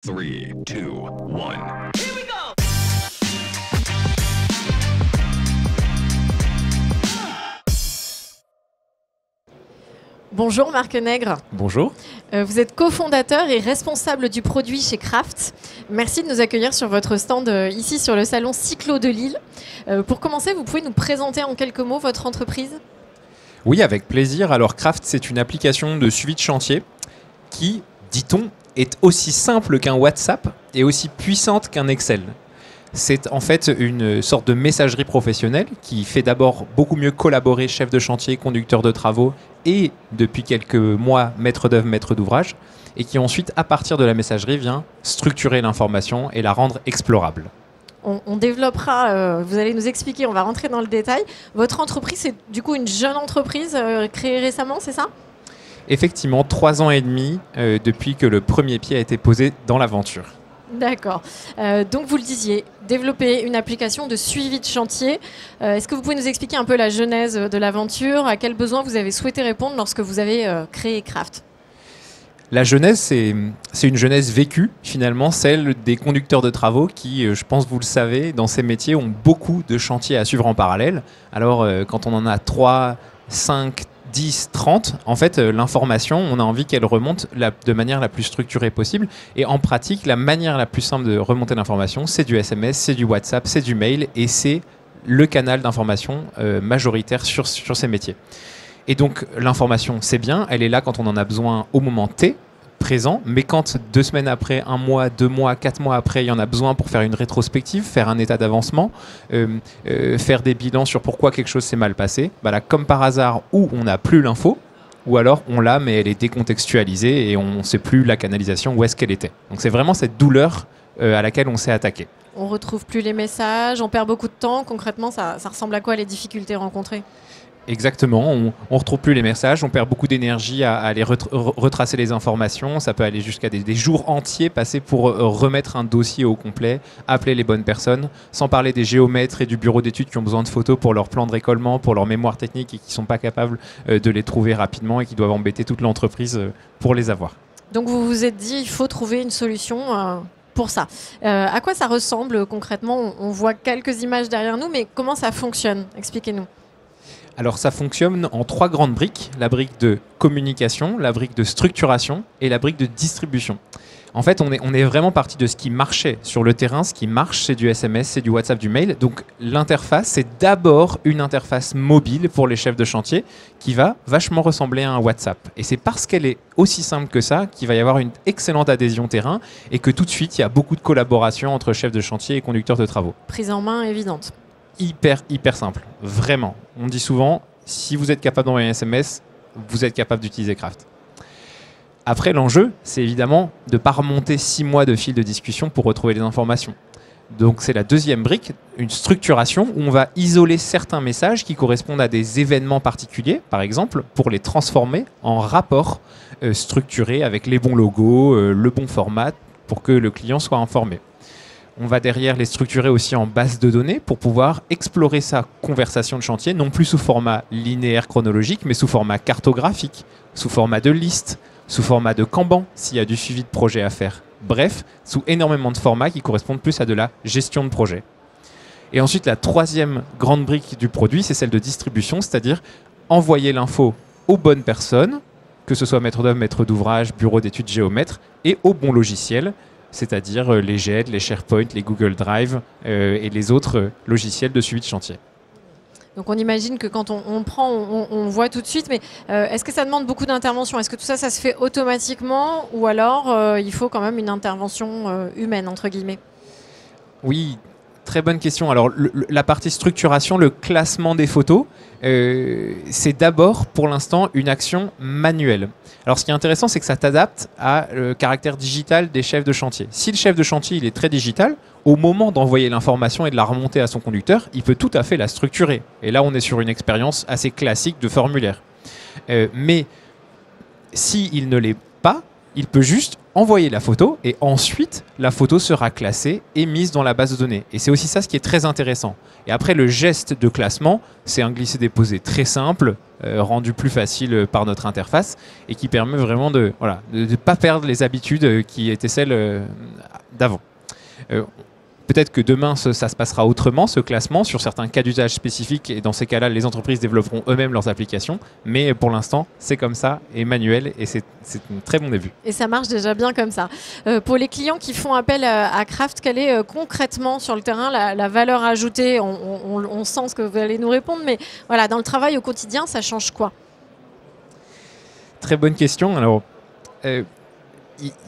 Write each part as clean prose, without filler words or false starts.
3, 2, 1. Bonjour Marc Nègre. Bonjour. Vous êtes cofondateur et responsable du produit chez Craft. Merci de nous accueillir sur votre stand ici sur le salon Cyclo de Lille. Pour commencer, vous pouvez nous présenter en quelques mots votre entreprise ? Oui, avec plaisir. Alors Craft, c'est une application de suivi de chantier qui, dit-on, est aussi simple qu'un WhatsApp et aussi puissante qu'un Excel. C'est en fait une sorte de messagerie professionnelle qui fait d'abord beaucoup mieux collaborer chef de chantier, conducteur de travaux et depuis quelques mois maître d'œuvre, maître d'ouvrage et qui ensuite à partir de la messagerie vient structurer l'information et la rendre explorable. On développera, vous allez nous expliquer, on va rentrer dans le détail. Votre entreprise, c'est du coup une jeune entreprise créée récemment, c'est ça ? Effectivement, 3 ans et demi depuis que le premier pied a été posé dans l'aventure. D'accord. Donc vous le disiez, développer une application de suivi de chantier. Est-ce que vous pouvez nous expliquer un peu la genèse de l'aventure ? À quels besoins vous avez souhaité répondre lorsque vous avez créé Craft ? La genèse, c'est une genèse vécue, finalement, celle des conducteurs de travaux qui, je pense vous le savez, dans ces métiers, ont beaucoup de chantiers à suivre en parallèle. Alors, quand on en a 3, 5, 10, 30, en fait, l'information, on a envie qu'elle remonte de manière la plus structurée possible. Et en pratique, la manière la plus simple de remonter l'information, c'est du SMS, c'est du WhatsApp, c'est du mail, et c'est le canal d'information majoritaire sur ces métiers. Et donc, l'information, c'est bien, elle est là quand on en a besoin au moment T, présent, mais quand 2 semaines après, 1 mois, 2 mois, 4 mois après, il y en a besoin pour faire une rétrospective, faire un état d'avancement, faire des bilans sur pourquoi quelque chose s'est mal passé, bah là, comme par hasard, ou on n'a plus l'info, ou alors on l'a, mais elle est décontextualisée et on ne sait plus la canalisation, où est-ce qu'elle était. Donc c'est vraiment cette douleur à laquelle on s'est attaqué. On ne retrouve plus les messages, on perd beaucoup de temps. Concrètement, ça ressemble à quoi les difficultés rencontrées ? Exactement, on ne retrouve plus les messages, on perd beaucoup d'énergie à aller retracer les informations, ça peut aller jusqu'à des jours entiers passés pour remettre un dossier au complet, appeler les bonnes personnes, sans parler des géomètres et du bureau d'études qui ont besoin de photos pour leur plan de récollement, pour leur mémoire technique et qui ne sont pas capables de les trouver rapidement et qui doivent embêter toute l'entreprise pour les avoir. Donc vous vous êtes dit il faut trouver une solution pour ça. À quoi ça ressemble concrètement ? On voit quelques images derrière nous, mais comment ça fonctionne ? Expliquez-nous. Alors ça fonctionne en 3 grandes briques, la brique de communication, la brique de structuration et la brique de distribution. En fait, on est vraiment parti de ce qui marchait sur le terrain. Ce qui marche, c'est du SMS, c'est du WhatsApp, du mail. Donc l'interface, c'est d'abord une interface mobile pour les chefs de chantier qui va vachement ressembler à un WhatsApp. Et c'est parce qu'elle est aussi simple que ça qu'il va y avoir une excellente adhésion terrain et que tout de suite, il y a beaucoup de collaboration entre chefs de chantier et conducteurs de travaux. Prise en main évidente. Hyper simple, vraiment. On dit souvent, si vous êtes capable d'envoyer un SMS, vous êtes capable d'utiliser Craft. Après, l'enjeu, c'est évidemment de ne pas remonter 6 mois de fil de discussion pour retrouver les informations. Donc c'est la deuxième brique, une structuration où on va isoler certains messages qui correspondent à des événements particuliers, par exemple, pour les transformer en rapports structurés avec les bons logos, le bon format, pour que le client soit informé. On va derrière les structurer aussi en base de données pour pouvoir explorer sa conversation de chantier, non plus sous format linéaire chronologique, mais sous format cartographique, sous format de liste, sous format de Kanban, s'il y a du suivi de projet à faire. Bref, sous énormément de formats qui correspondent plus à de la gestion de projet. Et ensuite, la 3e grande brique du produit, c'est celle de distribution, c'est-à-dire envoyer l'info aux bonnes personnes, que ce soit maître d'œuvre, maître d'ouvrage, bureau d'études, géomètre, et au bon logiciel, c'est-à-dire les GED, les SharePoint, les Google Drive et les autres logiciels de suivi de chantier. Donc on imagine que quand on prend, on voit tout de suite, mais est-ce que ça demande beaucoup d'intervention ? Est-ce que tout ça, ça se fait automatiquement ou alors il faut quand même une intervention humaine, entre guillemets ? Oui, très bonne question. Alors la partie structuration, le classement des photos, c'est d'abord pour l'instant une action manuelle. Alors ce qui est intéressant, c'est que ça t'adapte à le caractère digital des chefs de chantier. Si le chef de chantier il est très digital, au moment d'envoyer l'information et de la remonter à son conducteur, il peut tout à fait la structurer. Et là, on est sur une expérience assez classique de formulaire. Mais s'il ne l'est pas, il peut juste envoyer la photo et ensuite la photo sera classée et mise dans la base de données. Et c'est aussi ça ce qui est très intéressant. Et après, le geste de classement, c'est un glisser-déposer très simple, rendu plus facile par notre interface et qui permet vraiment de ne pas perdre les habitudes qui étaient celles d'avant. Peut-être que demain, ça se passera autrement, ce classement, sur certains cas d'usage spécifiques. Et dans ces cas-là, les entreprises développeront eux-mêmes leurs applications. Mais pour l'instant, c'est comme ça, et manuel, et c'est un très bon début. Et ça marche déjà bien comme ça. Pour les clients qui font appel à Craft, quelle est concrètement sur le terrain la valeur ajoutée? On sent ce que vous allez nous répondre, mais voilà, dans le travail au quotidien, ça change quoi? Très bonne question. Alors,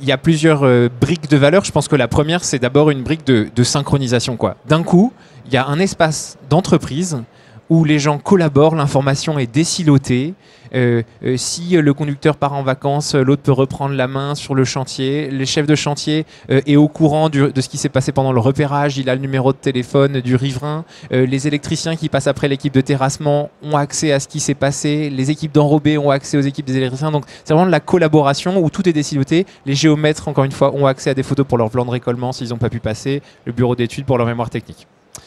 il y a plusieurs briques de valeur. Je pense que la première, c'est d'abord une brique de synchronisation, quoi. D'un coup, il y a un espace d'entreprise où les gens collaborent, l'information est désilotée. Si le conducteur part en vacances, l'autre peut reprendre la main sur le chantier. Les chefs de chantier est au courant de ce qui s'est passé pendant le repérage. Il a le numéro de téléphone du riverain. Les électriciens qui passent après l'équipe de terrassement ont accès à ce qui s'est passé. Les équipes d'enrobés ont accès aux équipes des électriciens. Donc c'est vraiment de la collaboration où tout est désiloté. Les géomètres, encore une fois, ont accès à des photos pour leur plan de récollement s'ils n'ont pas pu passer. Le bureau d'études pour leur mémoire technique.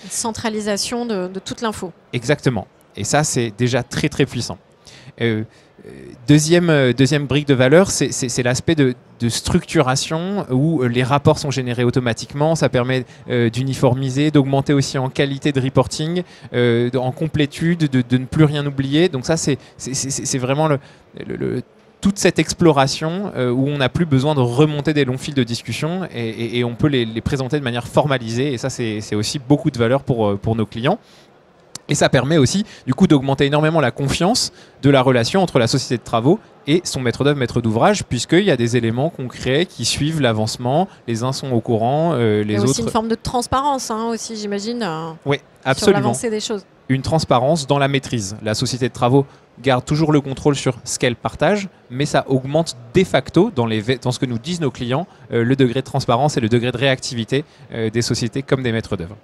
Centralisation de toute l'info. Exactement. Et ça, c'est déjà très très puissant. Deuxième brique de valeur, c'est l'aspect de structuration où les rapports sont générés automatiquement. Ça permet d'uniformiser, d'augmenter aussi en qualité de reporting, en complétude, de ne plus rien oublier. Donc ça, c'est vraiment toute cette exploration où on n'a plus besoin de remonter des longs fils de discussion et on peut les présenter de manière formalisée. Et ça, c'est aussi beaucoup de valeur pour nos clients. Et ça permet aussi, du coup, d'augmenter énormément la confiance de la relation entre la société de travaux et son maître d'œuvre, maître d'ouvrage, puisqu'il y a des éléments concrets qui suivent l'avancement. Les uns sont au courant, les autres... Il y a aussi une forme de transparence, aussi, j'imagine, oui, absolument. Sur l'avancée des choses. Une transparence dans la maîtrise. La société de travaux garde toujours le contrôle sur ce qu'elle partage, mais ça augmente de facto, dans ce que nous disent nos clients, le degré de transparence et le degré de réactivité des sociétés comme des maîtres d'œuvre.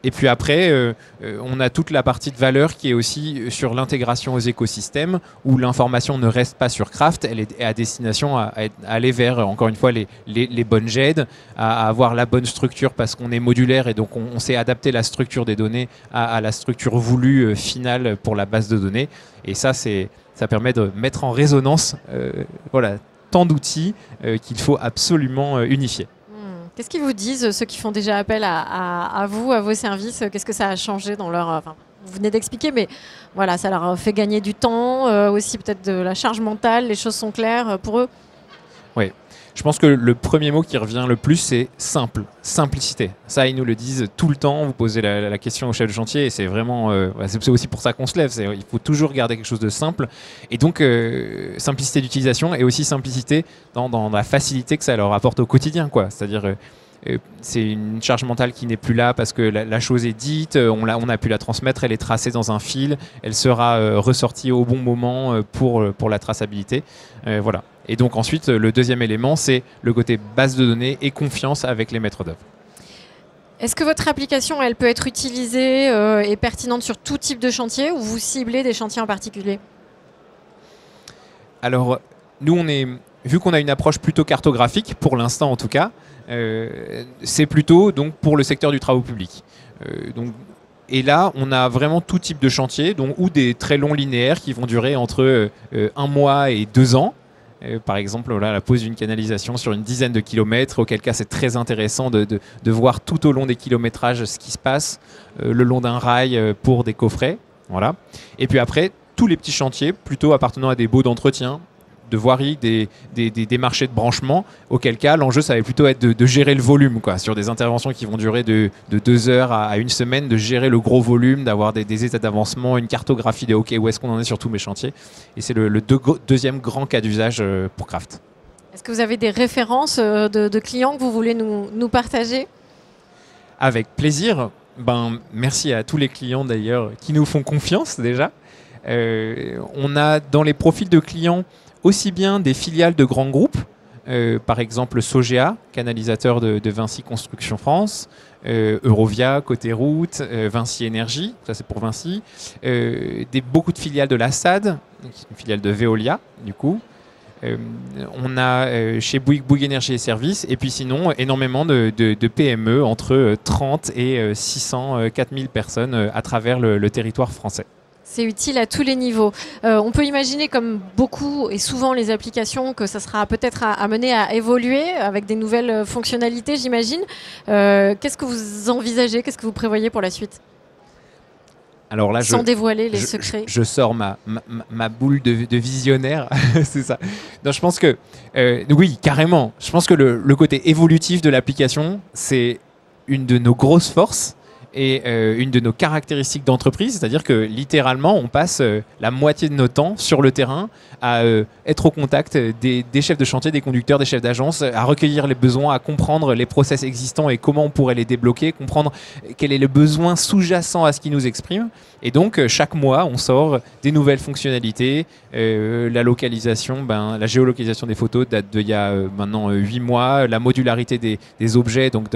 Et puis après, on a toute la partie de valeur qui est aussi sur l'intégration aux écosystèmes, où l'information ne reste pas sur Craft, elle est à destination à aller vers, encore une fois, les bonnes GED, à avoir la bonne structure parce qu'on est modulaire et donc on sait adapter la structure des données à la structure voulue finale pour la base de données. Et ça permet de mettre en résonance tant d'outils qu'il faut absolument unifier. Qu'est-ce qu'ils vous disent, ceux qui font déjà appel à vous, à vos services? Qu'est-ce que ça a changé dans leur... vous venez d'expliquer, mais voilà, ça leur fait gagner du temps, aussi peut-être de la charge mentale, les choses sont claires pour eux? Oui, je pense que le premier mot qui revient le plus, c'est simple, simplicité. Ça, ils nous le disent tout le temps. Vous posez la question au chef de chantier et c'est vraiment... c'est aussi pour ça qu'on se lève. Il faut toujours garder quelque chose de simple. Et donc, simplicité d'utilisation et aussi simplicité dans la facilité que ça leur apporte au quotidien, quoi. C'est-à-dire... c'est une charge mentale qui n'est plus là parce que la chose est dite, on a pu la transmettre, elle est tracée dans un fil, elle sera ressortie au bon moment pour la traçabilité. Voilà. Et donc ensuite, le deuxième élément, c'est le côté base de données et confiance avec les maîtres d'œuvre. Est-ce que votre application, elle peut être utilisée et pertinente sur tout type de chantier ou vous ciblez des chantiers en particulier? Alors, nous, vu qu'on a une approche plutôt cartographique, pour l'instant en tout cas, c'est plutôt donc, pour le secteur du travaux public. Et là, on a vraiment tout type de chantier, ou des très longs linéaires qui vont durer entre 1 mois et 2 ans. Par exemple, la pose d'une canalisation sur une dizaine de kilomètres, auquel cas c'est très intéressant de voir tout au long des kilométrages ce qui se passe, le long d'un rail pour des coffrets. Voilà. Et puis après, tous les petits chantiers, plutôt appartenant à des baux d'entretien, de voirie, des marchés de branchement, auquel cas l'enjeu ça va plutôt être de gérer le volume, quoi, sur des interventions qui vont durer de 2 heures à 1 semaine, de gérer le gros volume, d'avoir des états d'avancement, une cartographie de OK, où est-ce qu'on en est sur tous mes chantiers. Et c'est le deuxième grand cas d'usage pour Craft. Est-ce que vous avez des références de clients que vous voulez nous partager? Avec plaisir. Merci à tous les clients d'ailleurs qui nous font confiance déjà. On a dans les profils de clients aussi bien des filiales de grands groupes, par exemple Sogea, canalisateur de Vinci Construction France, Eurovia, Côté Route, Vinci Énergie, ça c'est pour Vinci, beaucoup de filiales de la SAD, une filiale de Veolia du coup, On a chez Bouygues Énergie et Services, et puis sinon énormément de PME entre 30 et 600, 4000 personnes à travers le territoire français. C'est utile à tous les niveaux. On peut imaginer, comme beaucoup et souvent les applications, que ça sera peut-être amené à évoluer avec des nouvelles fonctionnalités, j'imagine. Qu'est-ce que vous envisagez, qu'est-ce que vous prévoyez pour la suite ? Alors là, sans dévoiler les secrets. Je sors ma boule de visionnaire, c'est ça. Non, je pense que, oui, carrément. Je pense que le côté évolutif de l'application, c'est une de nos grosses forces et une de nos caractéristiques d'entreprise, c'est-à-dire que littéralement, on passe la moitié de notre temps sur le terrain à être au contact des chefs de chantier, des conducteurs, des chefs d'agence, à recueillir les besoins, à comprendre les process existants et comment on pourrait les débloquer, comprendre quel est le besoin sous-jacent à ce qui nous exprime. Et donc, chaque mois, on sort des nouvelles fonctionnalités. La localisation, la géolocalisation des photos date d'il y a maintenant 8 mois. La modularité des objets, donc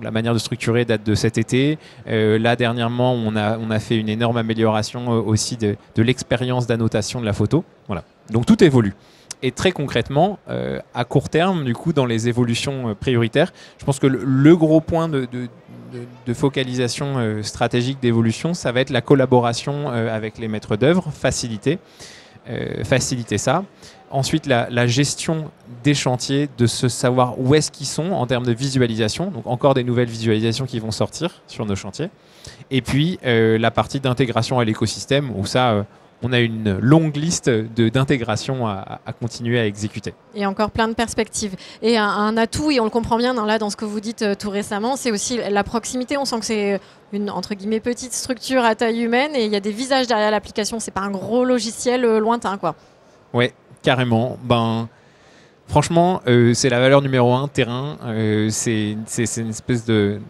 la manière de structurer date de cet été. Là, dernièrement, on a fait une énorme amélioration aussi de l'expérience d'annotation de la photo. Voilà. Donc, tout évolue. Et très concrètement, à court terme, du coup, dans les évolutions prioritaires, je pense que le gros point de focalisation stratégique d'évolution, ça va être la collaboration avec les maîtres d'œuvre, faciliter ça. Ensuite, la gestion des chantiers, de se savoir où est-ce qu'ils sont en termes de visualisation. Donc encore des nouvelles visualisations qui vont sortir sur nos chantiers. Et puis la partie d'intégration à l'écosystème, où ça, on a une longue liste d'intégration à continuer à exécuter. Et encore plein de perspectives. Et un atout, et on le comprend bien dans ce que vous dites tout récemment, c'est aussi la proximité. On sent que c'est une, entre guillemets, petite structure à taille humaine et il y a des visages derrière l'application. C'est pas un gros logiciel lointain, quoi. Ouais, carrément. Franchement, c'est la valeur numéro 1, terrain. C'est une espèce de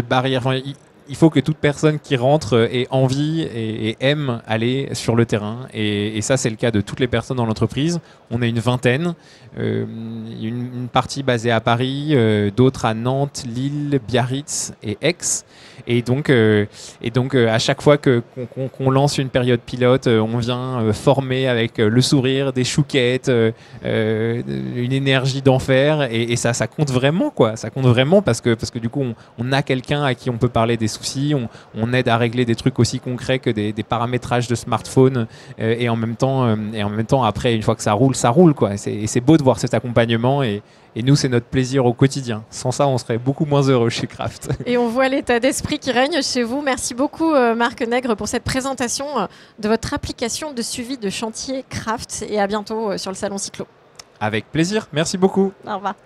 barrière. Enfin, il faut que toute personne qui rentre ait envie et aime aller sur le terrain. Et ça, c'est le cas de toutes les personnes dans l'entreprise. On est une vingtaine, une partie basée à Paris, d'autres à Nantes, Lille, Biarritz et Aix. Et donc à chaque fois qu'on lance une période pilote, on vient former avec le sourire, des chouquettes, une énergie d'enfer. Et ça compte vraiment, quoi. Ça compte vraiment parce que du coup, on a quelqu'un à qui on peut parler des soucis, on aide à régler des trucs aussi concrets que des paramétrages de smartphone et en même temps après, une fois que ça roule, quoi. Et c'est beau de voir cet accompagnement et nous, c'est notre plaisir au quotidien. Sans ça, on serait beaucoup moins heureux chez Craft. Et on voit l'état d'esprit qui règne chez vous. Merci beaucoup, Marc Nègre, pour cette présentation de votre application de suivi de chantier Craft. Et à bientôt sur le Salon Cyclo. Avec plaisir. Merci beaucoup. Au revoir.